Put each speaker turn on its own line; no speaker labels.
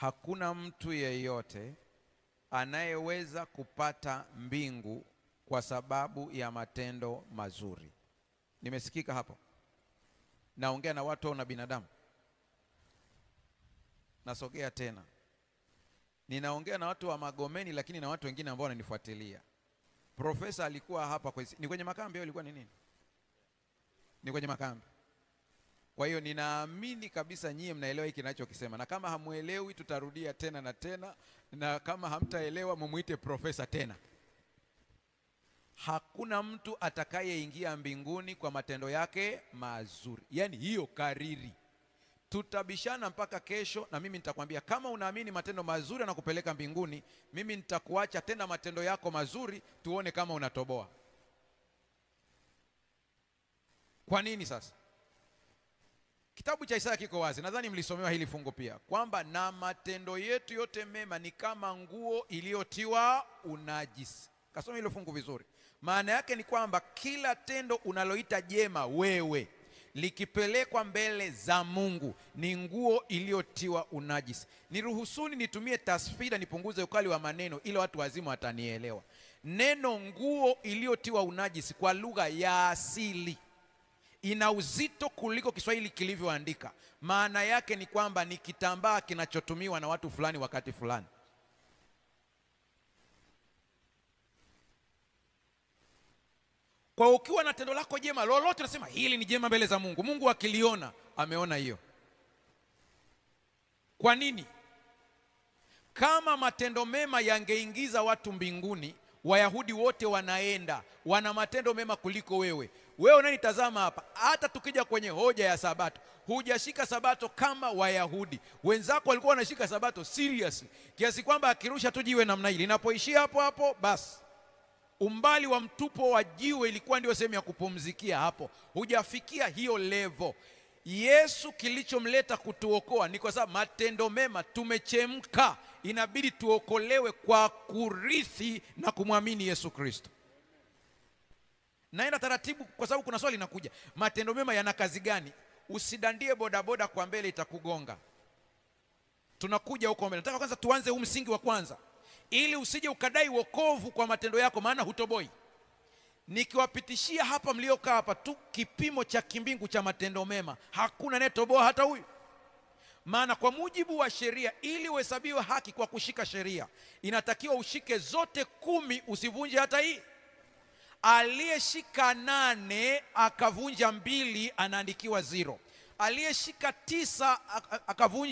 Hakuna mtu yeyote anayeweza kupata mbingu kwa sababu ya matendo mazuri. Nimesikika hapo? Naongea na watu au na binadamu? Nasogea tena. Ninaongea na watu wa Magomeni, lakini na watu wengine ambao wananifuatilia. Profesa alikuwa hapa ni kwenye makambi au ilikuwa ni nini? Ni kwenye makambi. Kwa hiyo ninaamini kabisa nyie mnaelewa hiki ninachokisema, na kama hamuelewi tutarudia tena na tena, na kama hamtaelewa mumuite profesa tena. Hakuna mtu atakayeingia mbinguni kwa matendo yake mazuri. Yaani hiyo kariri. Tutabishana mpaka kesho, na mimi nitakwambia kama unaamini matendo mazuri na kupeleka mbinguni, mimi nitakuacha tena matendo yako mazuri tuone kama unatoboa. Kwa nini sasa? Kitabu cha Isaya kiko wazi, nadhani mlisomewa hili fungu pia, kwamba na matendo yetu yote mema ni kama nguo iliyotiwa unajisi. Kasome hilo fungu vizuri. Maana yake ni kwamba kila tendo unaloita jema wewe, likipelekwa mbele za Mungu, ni nguo iliyotiwa unajisi. Niruhusuni nitumie tasfida nipunguze ukali wa maneno ili watu wazima watanielewa. Neno nguo iliyotiwa unajisi kwa lugha ya asili ina uzito kuliko Kiswahili kilivyoandika. Maana yake ni kwamba ni kitambaa kinachotumiwa na watu fulani wakati fulani. Kwa ukiwa na tendo lako jema lolote unasema hili ni jema mbele za Mungu, Mungu akiliona ameona hiyo. Kwa nini? Kama matendo mema yangeingiza watu mbinguni, Wayahudi wote wana matendo mema kuliko wewe. Wewe unanitazama hapa, hata tukija kwenye hoja ya Sabato, hujashika Sabato kama Wayahudi. Wenzako walikuwa wanashika Sabato seriously, kiasi kwamba akirusha tu jiwe namna hili, linapoishia hapo hapo basi. Umbali wa mtupo wa jiwe ilikuwa ndio sehemu ya kupumzikia hapo. Hujafikia hiyo level. Yesu kilichomleta kutuokoa ni kwa sababu matendo mema tumechemka. Inabidi tuokolewe kwa kurithi na kumwamini Yesu Kristo. Naenda taratibu kwa sababu kuna swali linakuja. Matendo mema yana kazi gani? Usidandie bodaboda kwa mbele, itakugonga. Tunakuja huko mbele. Nataka kwanza tuanze huu msingi wa kwanza, ili usije ukadai wokovu kwa matendo yako, maana hutoboi. Nikiwapitishia hapa mliokaa hapa tu kipimo cha kimbingu cha matendo mema, hakuna anayetoboa hata huyu. Maana kwa mujibu wa sheria, ili uhesabiwe haki kwa kushika sheria, inatakiwa ushike zote 10, usivunje hata hii. Aliyeshika 8 akavunja 2 anaandikiwa 0. Aliyeshika 9 akavunja